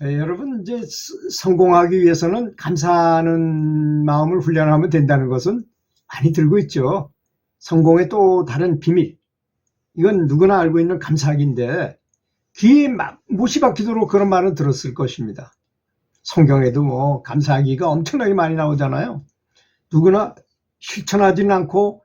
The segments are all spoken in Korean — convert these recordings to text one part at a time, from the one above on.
여러분 이제 성공하기 위해서는 감사하는 마음을 훈련하면 된다는 것은 많이 들고 있죠. 성공의 또 다른 비밀. 이건 누구나 알고 있는 감사하기인데 귀에 못이 박히도록 그런 말은 들었을 것입니다. 성경에도 뭐 감사하기가 엄청나게 많이 나오잖아요. 누구나 실천하지는 않고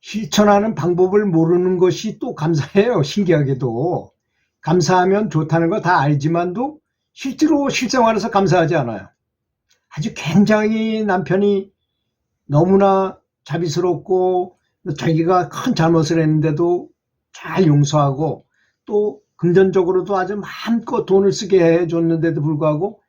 실천하는 방법을 모르는 것이 또 감사해요. 신기하게도. 감사하면 좋다는 거 다 알지만도 실제로 실생활에서 감사하지 않아요. 아주 굉장히 남편이 너무나 자비스럽고 자기가 큰 잘못을 했는데도 잘 용서하고 또 금전적으로도 아주 마음껏 돈을 쓰게 해줬는데도 불구하고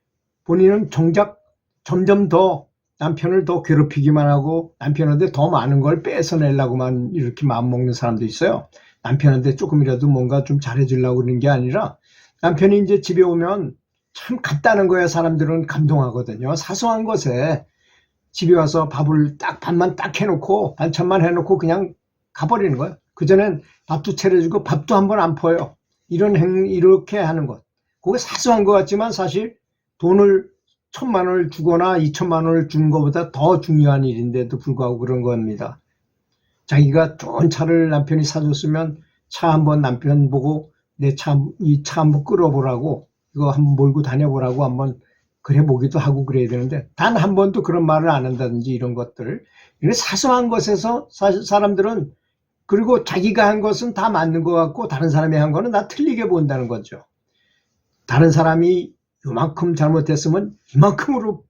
본인은 정작 점점 더 남편을 더 괴롭히기만 하고 남편한테 더 많은 걸 뺏어내려고만 이렇게 마음먹는 사람도 있어요. 남편한테 조금이라도 뭔가 좀 잘해주려고 그러는 게 아니라 남편이 이제 집에 오면 참 같다는 거에 사람들은 감동하거든요. 사소한 것에 집에 와서 밥을 밥만 딱 해놓고 반찬만 해놓고 그냥 가버리는 거예요. 그전엔 밥도 차려주고 밥도 한 번 안 퍼요. 이렇게 하는 것. 그게 사소한 것 같지만 사실 돈을 1,000만 원을 주거나 2,000만 원을 준 것보다 더 중요한 일인데도 불구하고 그런 겁니다. 자기가 좋은 차를 남편이 사줬으면 차 한번 남편 보고 이 차 한번 끌어보라고 이거 한번 몰고 다녀보라고 한번 그래 보기도 하고 그래야 되는데 단 한 번도 그런 말을 안 한다든지 이런 것들. 이런 사소한 것에서 사실 사람들은 그리고 자기가 한 것은 다 맞는 것 같고 다른 사람이 한 거는 다 틀리게 본다는 거죠. 다른 사람이 이만큼 잘못했으면 이만큼으로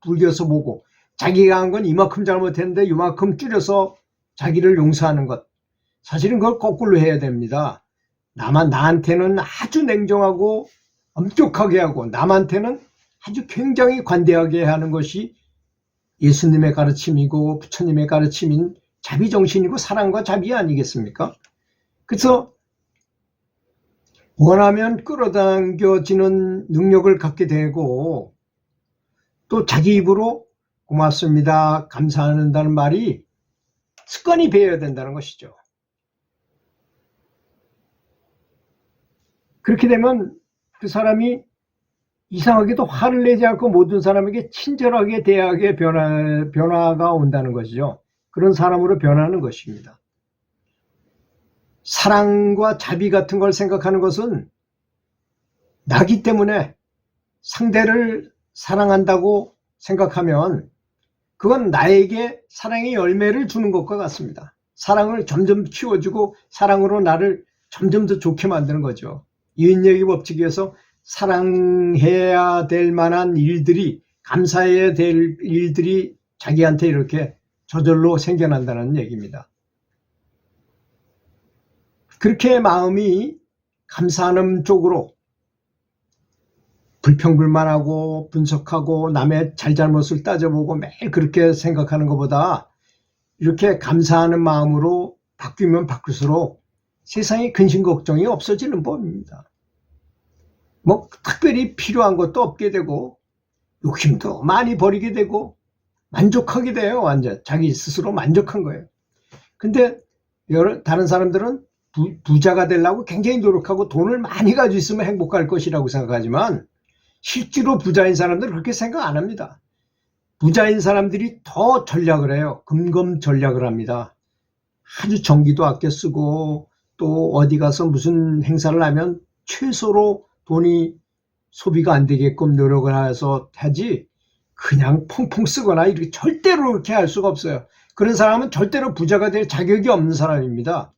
불겨서 보고 자기가 한 건 이만큼 잘못했는데 이만큼 줄여서 자기를 용서하는 것. 사실은 그걸 거꾸로 해야 됩니다. 나한테는 아주 냉정하고 엄격하게 하고 남한테는 아주 굉장히 관대하게 하는 것이 예수님의 가르침이고 부처님의 가르침인 자비정신이고 사랑과 자비 아니겠습니까? 그래서 원하면 끌어당겨지는 능력을 갖게 되고 또 자기 입으로 고맙습니다, 감사한다는 말이 습관이 배어야 된다는 것이죠. 그렇게 되면 그 사람이 이상하게도 화를 내지 않고 모든 사람에게 친절하게 대하게 변화가 온다는 것이죠. 그런 사람으로 변하는 것입니다. 사랑과 자비 같은 걸 생각하는 것은 나기 때문에 상대를 사랑한다고 생각하면 그건 나에게 사랑의 열매를 주는 것과 같습니다. 사랑을 점점 키워주고 사랑으로 나를 점점 더 좋게 만드는 거죠. 이윤여기 법칙에서 사랑해야 될 만한 일들이 감사해야 될 일들이 자기한테 이렇게 저절로 생겨난다는 얘기입니다. 그렇게 마음이 감사하는 쪽으로 불평불만하고 분석하고 남의 잘잘못을 따져보고 매일 그렇게 생각하는 것보다 이렇게 감사하는 마음으로 바뀌면 바꿀수록 세상에 근심 걱정이 없어지는 법입니다. 뭐 특별히 필요한 것도 없게 되고 욕심도 많이 버리게 되고 만족하게 돼요. 완전 자기 스스로 만족한 거예요. 근데 다른 사람들은 부자가 되려고 굉장히 노력하고 돈을 많이 가지고 있으면 행복할 것이라고 생각하지만 실제로 부자인 사람들은 그렇게 생각 안 합니다. 부자인 사람들이 더 전략을 해요. 금검 전략을 합니다. 아주 전기도 아껴 쓰고 또 어디 가서 무슨 행사를 하면 최소로 돈이 소비가 안 되게끔 노력을 해서 하지 그냥 펑펑 쓰거나 이렇게 절대로 그렇게 할 수가 없어요. 그런 사람은 절대로 부자가 될 자격이 없는 사람입니다.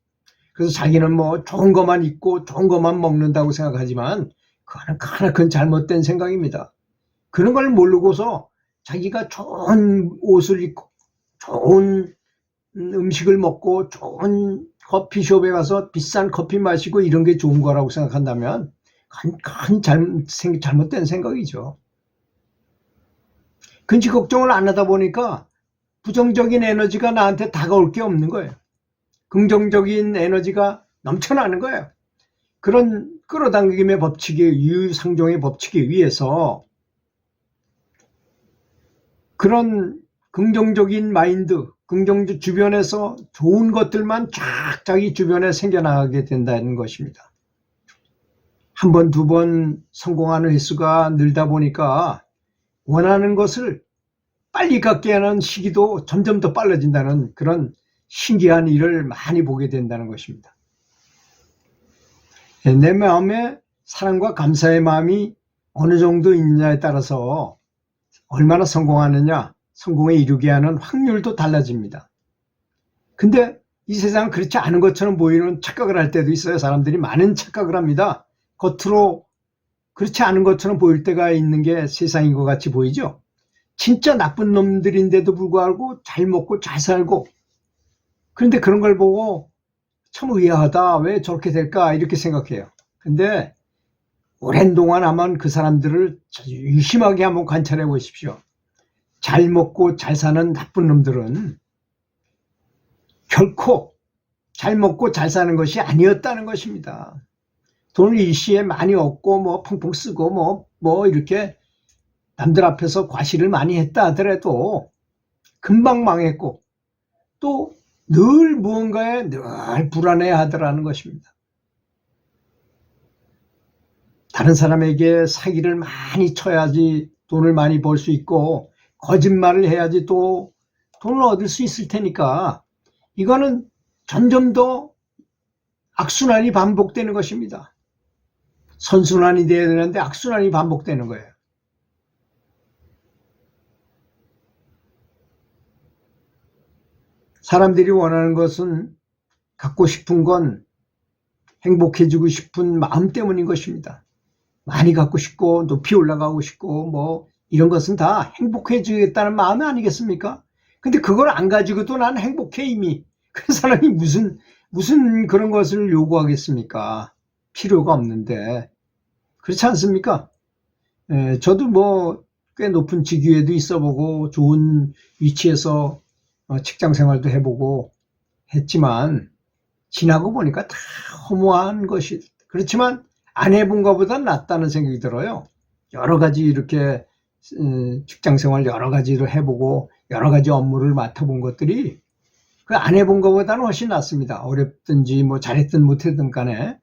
그래서 자기는 뭐 좋은 것만 입고 좋은 것만 먹는다고 생각하지만 그거는 크나큰 잘못된 생각입니다. 그런 걸 모르고서 자기가 좋은 옷을 입고 좋은 음식을 먹고 좋은 커피숍에 가서 비싼 커피 마시고 이런 게 좋은 거라고 생각한다면 큰 잘못된 생각이죠. 근심 걱정을 안 하다 보니까 부정적인 에너지가 나한테 다가올 게 없는 거예요. 긍정적인 에너지가 넘쳐나는 거예요. 그런 끌어당김의 법칙에 유유상종의 법칙에 의해서 그런 긍정적인 마인드, 긍정적 주변에서 좋은 것들만 쫙 자기 주변에 생겨나게 된다는 것입니다. 한 번, 두 번 성공하는 횟수가 늘다 보니까 원하는 것을 빨리 갖게 하는 시기도 점점 더 빨라진다는 그런 신기한 일을 많이 보게 된다는 것입니다. 내 마음에 사랑과 감사의 마음이 어느 정도 있느냐에 따라서 얼마나 성공하느냐, 성공에 이르게 하는 확률도 달라집니다. 근데 이 세상은 그렇지 않은 것처럼 보이는 착각을 할 때도 있어요. 사람들이 많은 착각을 합니다. 겉으로 그렇지 않은 것처럼 보일 때가 있는 게 세상인 것 같이 보이죠. 진짜 나쁜 놈들인데도 불구하고 잘 먹고 잘 살고, 그런데 그런 걸 보고 참 의아하다, 왜 저렇게 될까 이렇게 생각해요. 근데 오랜 동안 하면 그 사람들을 유심하게 한번 관찰해 보십시오. 잘 먹고 잘 사는 나쁜 놈들은 결코 잘 먹고 잘 사는 것이 아니었다는 것입니다. 돈을 일시에 많이 얻고 뭐 펑펑 쓰고 뭐 이렇게 남들 앞에서 과시를 많이 했다 하더라도 금방 망했고, 또 늘 무언가에 늘 불안해 하더라는 것입니다. 다른 사람에게 사기를 많이 쳐야지 돈을 많이 벌 수 있고, 거짓말을 해야지 또 돈을 얻을 수 있을 테니까 이거는 점점 더 악순환이 반복되는 것입니다. 선순환이 되어야 되는데 악순환이 반복되는 거예요. 사람들이 원하는 것은, 갖고 싶은 건 행복해지고 싶은 마음 때문인 것입니다. 많이 갖고 싶고 높이 올라가고 싶고 뭐 이런 것은 다 행복해지겠다는 마음 아니겠습니까? 근데 그걸 안 가지고도 난 행복해 이미. 그 사람이 무슨 그런 것을 요구하겠습니까? 필요가 없는데. 그렇지 않습니까? 저도 뭐 꽤 높은 직위에도 있어보고 좋은 위치에서 직장 생활도 해보고 했지만, 지나고 보니까 다 허무한 것이, 그렇지만 안 해본 것보단 낫다는 생각이 들어요. 여러 가지 이렇게 직장 생활 여러 가지를 해보고 여러 가지 업무를 맡아본 것들이 그 안 해본 것보다는 훨씬 낫습니다. 어렵든지 뭐 잘했든 못했든 간에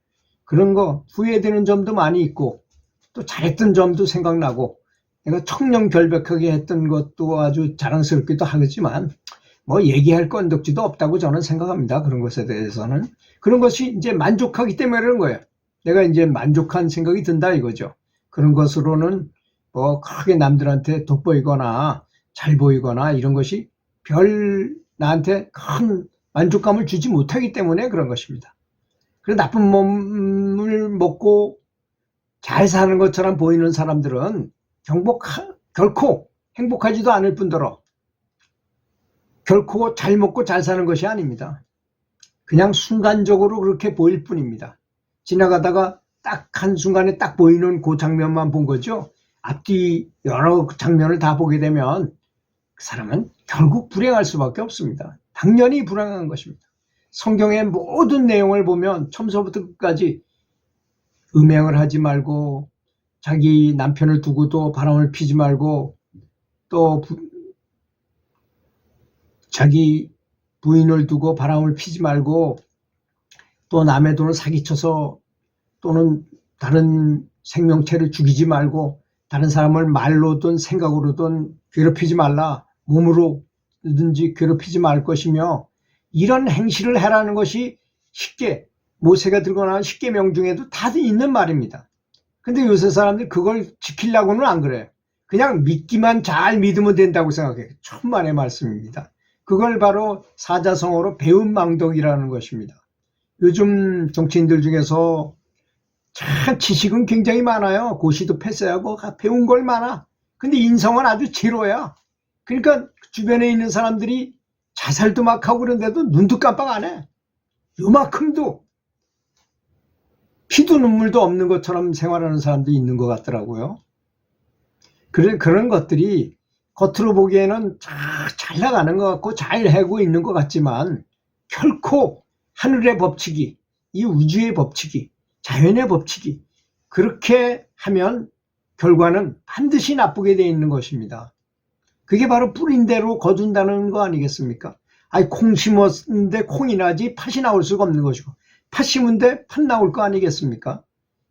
그런 거 후회되는 점도 많이 있고, 또 잘했던 점도 생각나고, 내가 청렴결백하게 했던 것도 아주 자랑스럽기도 하겠지만 뭐 얘기할 건덕지도 없다고 저는 생각합니다. 그런 것에 대해서는. 그런 것이 이제 만족하기 때문에 그런 거예요. 내가 이제 만족한 생각이 든다 이거죠. 그런 것으로는 뭐 크게 남들한테 돋보이거나 잘 보이거나 이런 것이 별 나한테 큰 만족감을 주지 못하기 때문에 그런 것입니다. 그래서 나쁜 몸을 먹고 잘 사는 것처럼 보이는 사람들은 결코 행복하지도 않을 뿐더러 결코 잘 먹고 잘 사는 것이 아닙니다. 그냥 순간적으로 그렇게 보일 뿐입니다. 지나가다가 딱 한순간에 딱 보이는 그 장면만 본 거죠. 앞뒤 여러 장면을 다 보게 되면 그 사람은 결국 불행할 수밖에 없습니다. 당연히 불행한 것입니다. 성경의 모든 내용을 보면 처음부터 끝까지 음행을 하지 말고, 자기 남편을 두고도 바람을 피지 말고, 또 자기 부인을 두고 바람을 피지 말고, 또 남의 돈을 사기쳐서 또는 다른 생명체를 죽이지 말고, 다른 사람을 말로든 생각으로든 괴롭히지 말라, 몸으로든지 괴롭히지 말 것이며, 이런 행실을 해라는 것이 쉽게 모세가 들고 나온 십계명 중에도 다 있는 말입니다. 근데 요새 사람들이 그걸 지키려고는 안 그래요. 그냥 믿기만 잘 믿으면 된다고 생각해요. 천만의 말씀입니다. 그걸 바로 사자성어로 배은망덕이라는 것입니다. 요즘 정치인들 중에서 참 지식은 굉장히 많아요. 고시도 패스하고 배운 걸 많아. 근데 인성은 아주 제로야. 그러니까 주변에 있는 사람들이 자살도 막 하고 그런데도 눈도 깜빡 안 해. 요만큼도 피도 눈물도 없는 것처럼 생활하는 사람도 있는 것 같더라고요. 그런 것들이 겉으로 보기에는 잘 나가는 것 같고 잘 하고 있는 것 같지만, 결코 하늘의 법칙이, 이 우주의 법칙이, 자연의 법칙이 그렇게 하면 결과는 반드시 나쁘게 되어 있는 것입니다. 그게 바로 뿌린 대로 거둔다는 거 아니겠습니까? 아니, 콩 심었는데 콩이 나지 팥이 나올 수가 없는 것이고, 팥 심은데 팥 나올 거 아니겠습니까?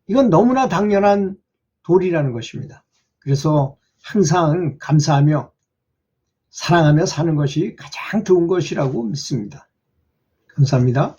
이건 너무나 당연한 도리라는 것입니다. 그래서 항상 감사하며 사랑하며 사는 것이 가장 좋은 것이라고 믿습니다. 감사합니다.